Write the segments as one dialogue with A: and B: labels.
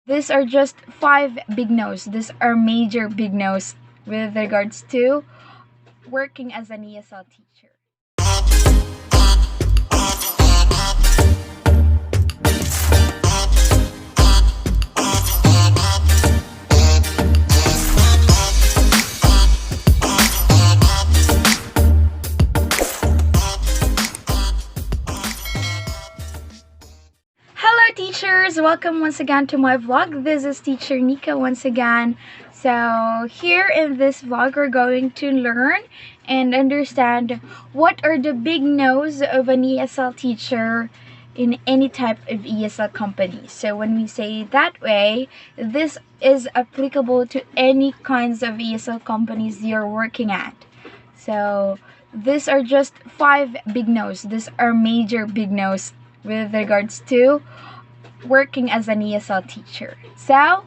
A: These are just 5 big no's. These are major big no's with regards to working as an ESL teacher. Hello teachers! Welcome once again to my vlog. This is teacher Nika once again. So here in this vlog we're going to learn and understand what are the big no's of an ESL teacher in any type of ESL company. So when we say that way, this is applicable to any kinds of ESL companies you're working at. So these are just 5 big no's. These are major big no's with regards to working as an ESL teacher. So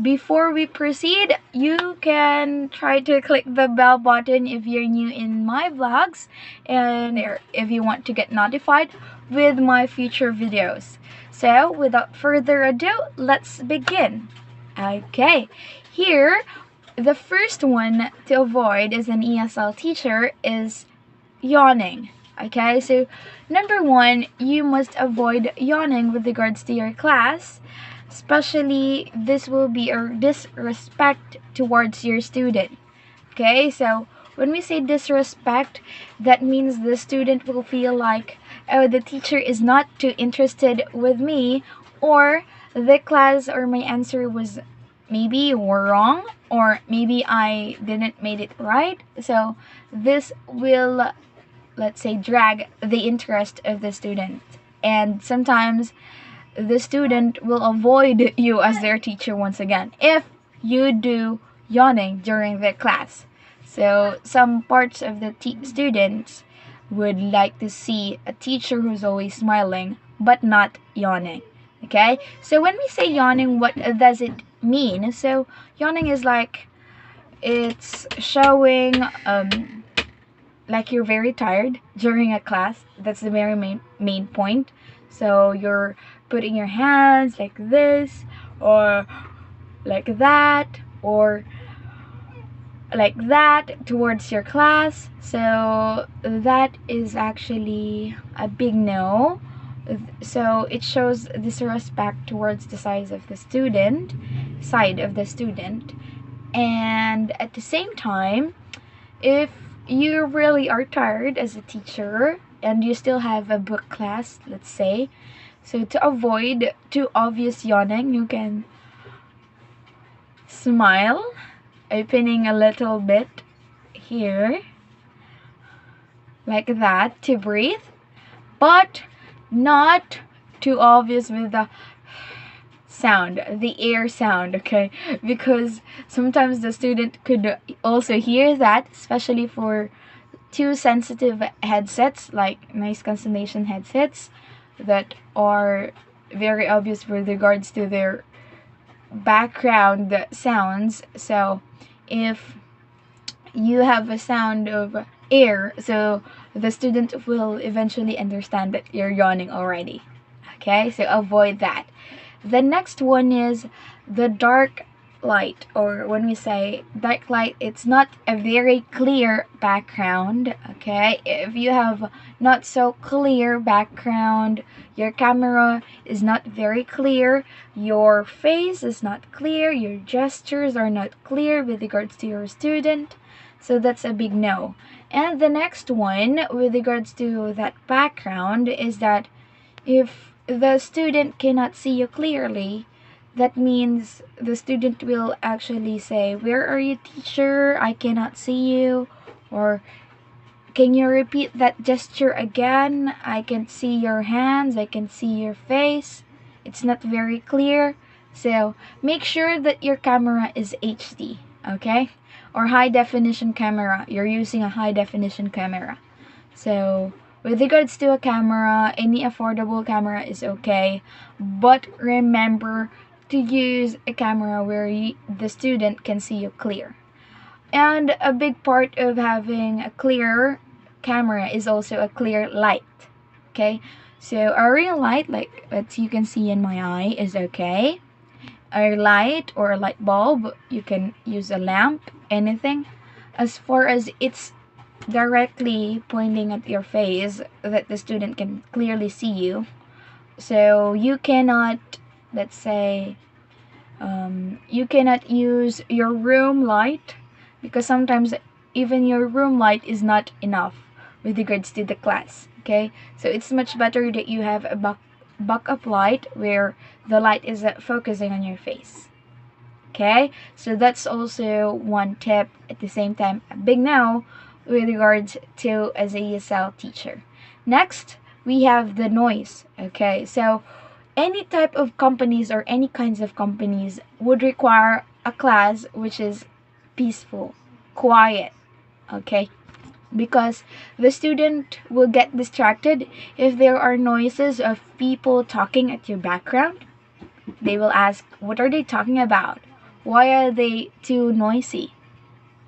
A: before we proceed, you can try to click the bell button if you're new in my vlogs, and if you want to get notified with my future videos. So without further ado, let's begin. Okay, here the first one to avoid as an ESL teacher is yawning. Okay, so number 1, you must avoid yawning with regards to your class. Especially, this will be a disrespect towards your student. Okay, so when we say disrespect, that means the student will feel like, oh, the teacher is not too interested with me, or the class or my answer was maybe wrong, or maybe I didn't made it right. So this will, let's say, drag the interest of the student, and sometimes the student will avoid you as their teacher once again if you do yawning during the class. So some parts of the students would like to see a teacher who's always smiling but not yawning. Okay, so when we say yawning, what does it mean? So yawning is like, it's showing like you're very tired during a class. That's the very main point. So you're putting your hands like this, or like that, or like that towards your class. So that is actually a big no. So it shows disrespect towards the side of the student, and at the same time, if you really are tired as a teacher and you still have a book class, let's say, so to avoid too obvious yawning, you can smile, opening a little bit here, like that, to breathe, but not too obvious with the sound, the air sound, okay? Because sometimes the student could also hear that, especially for too sensitive headsets like noise cancellation headsets that are very obvious with regards to their background sounds. So if you have a sound of air, so the student will eventually understand that you're yawning already. Okay, so avoid that. The next one is the dark light, or when we say dark light, it's not a very clear background. Okay, if you have not so clear background, your camera is not very clear, your face is not clear, your gestures are not clear with regards to your student, so that's a big no. And the next one with regards to that background is that if the student cannot see you clearly, that means the student will actually say, "Where are you, teacher? I cannot see you." Or, "Can you repeat that gesture again? I can see your hands, I can see your face. It's not very clear." So make sure that your camera is HD, okay? Or high definition camera. You're using a high definition camera. So with regards to a camera, any affordable camera is okay, but remember to use a camera where the student can see you clear. And a big part of having a clear camera is also a clear light. Okay, so a real light, like what you can see in my eye, is okay. a light or a light bulb, you can use a lamp, anything. As far as it's directly pointing at your face that the student can clearly see you. So you cannot, let's say, you cannot use your room light, because sometimes even your room light is not enough with regards to the class. Okay, so it's much better that you have a backup light where the light is focusing on your face. Okay, so that's also one tip. At the same time, a big no with regards to as a ESL teacher. Next, we have the noise. Okay, so any type of companies or any kinds of companies would require a class which is peaceful, quiet. Okay, because the student will get distracted if there are noises of people talking at your background. They will ask, what are they talking about? Why are they too noisy?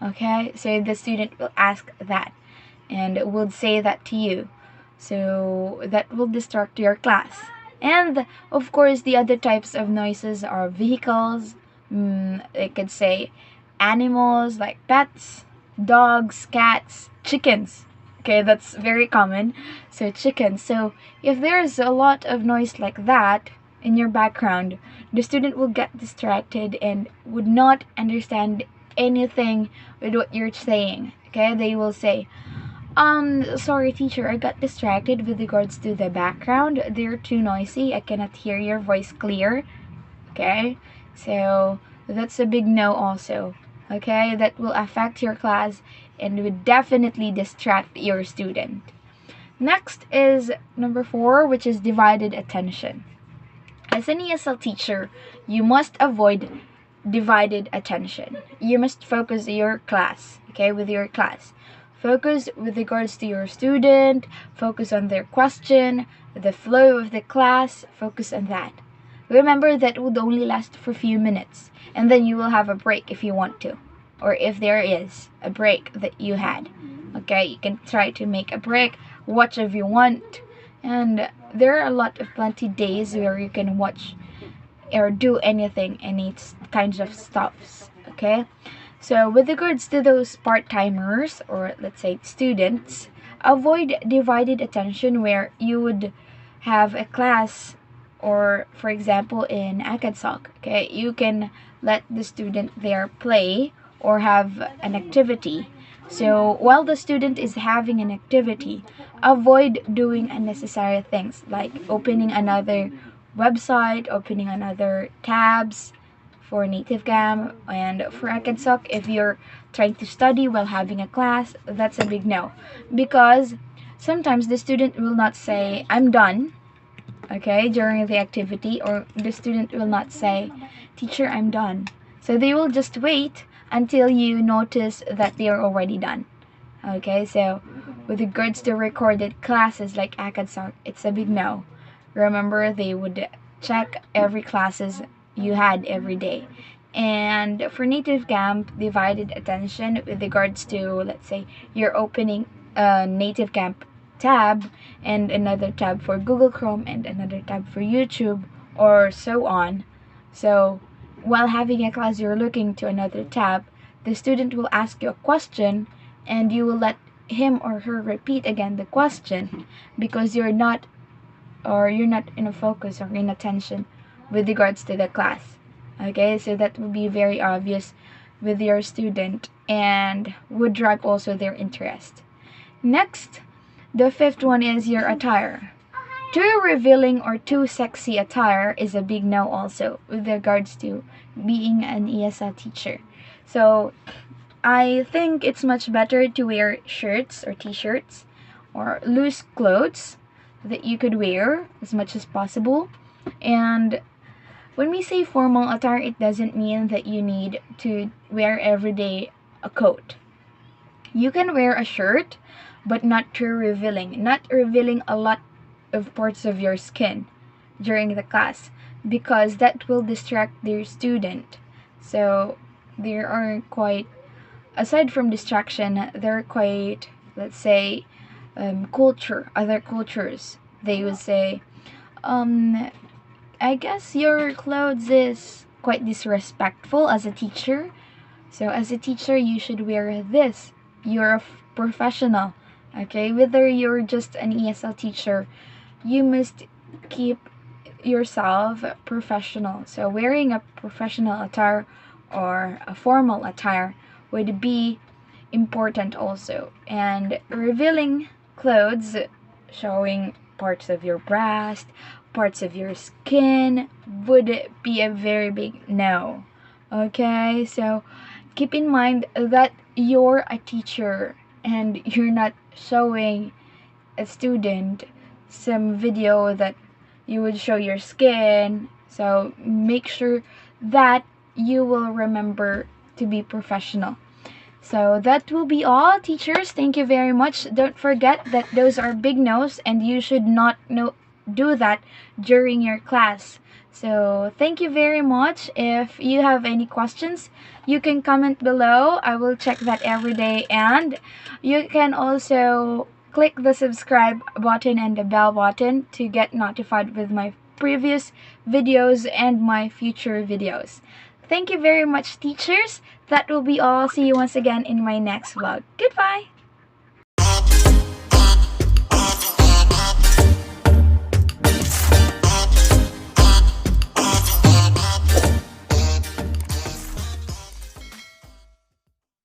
A: Okay, so the student will ask that and will say that to you. So that will distract your class. And of course, the other types of noises are vehicles. They could say animals like pets, dogs, cats, chickens. Okay, that's very common. So chickens. So if there's a lot of noise like that in your background, the student will get distracted and would not understand anything with what you're saying. Okay, they will say, sorry teacher, I got distracted with regards to the background. They're too noisy. I cannot hear your voice clear. Okay, so that's a big no also. Okay, that will affect your class and would definitely distract your student. Next is number 4, which is divided attention. As an ESL teacher, you must avoid divided attention. You must focus your class, okay, with your class. Focus with regards to your student, focus on their question, the flow of the class, focus on that. Remember that would only last for a few minutes, and then you will have a break if you want to, or if there is a break that you had. Okay, you can try to make a break, watch if you want, and there are a lot of plenty days where you can watch or do anything, any kinds of stuffs. Okay, so with regards to those part-timers or let's say students, avoid divided attention where you would have a class, or for example in ACADSOC, okay, you can let the student there play or have an activity. So while the student is having an activity, avoid doing unnecessary things like opening another website, opening another tabs for native cam. And for ACADSOC, if you're trying to study while having a class, that's a big no, because sometimes the student will not say I'm done, okay, during the activity, or the student will not say teacher I'm done. So they will just wait until you notice that they are already done. Okay, so with regards to recorded classes like ACADSOC, it's a big no. Remember, they would check every classes you had every day. And for native camp, divided attention with regards to, let's say, you're opening a native camp tab and another tab for Google Chrome and another tab for YouTube or so on. So while having a class, you're looking to another tab, the student will ask you a question and you will let him or her repeat again the question because you're not in a focus or in attention with regards to the class. Okay, so that would be very obvious with your student and would drive also their interest. Next, the 5th one is your attire. Too revealing or too sexy attire is a big no also with regards to being an ESL teacher. So I think it's much better to wear shirts or t-shirts or loose clothes that you could wear as much as possible. And when we say formal attire, it doesn't mean that you need to wear every day a coat. You can wear a shirt, but not too revealing. Not revealing a lot of parts of your skin during the class because that will distract their student. So there are quite, aside from distraction, there are quite, let's say, other cultures. They would say, I guess your clothes is quite disrespectful as a teacher. So as a teacher, you should wear this. You're a professional, okay? Whether you're just an ESL teacher, you must keep yourself professional. So wearing a professional attire or a formal attire would be important also. And revealing clothes showing parts of your breast, parts of your skin would be a very big no. Okay, so keep in mind that you're a teacher and you're not showing a student some video that you would show your skin. So make sure that you will remember to be professional. So that will be all, teachers. Thank you very much. Don't forget that those are big no's and you should not do that during your class. So thank you very much. If you have any questions, you can comment below. I will check that every day, and you can also click the subscribe button and the bell button to get notified with my previous videos and my future videos. Thank you very much, teachers. That will be all. See you once again in my next vlog. Goodbye!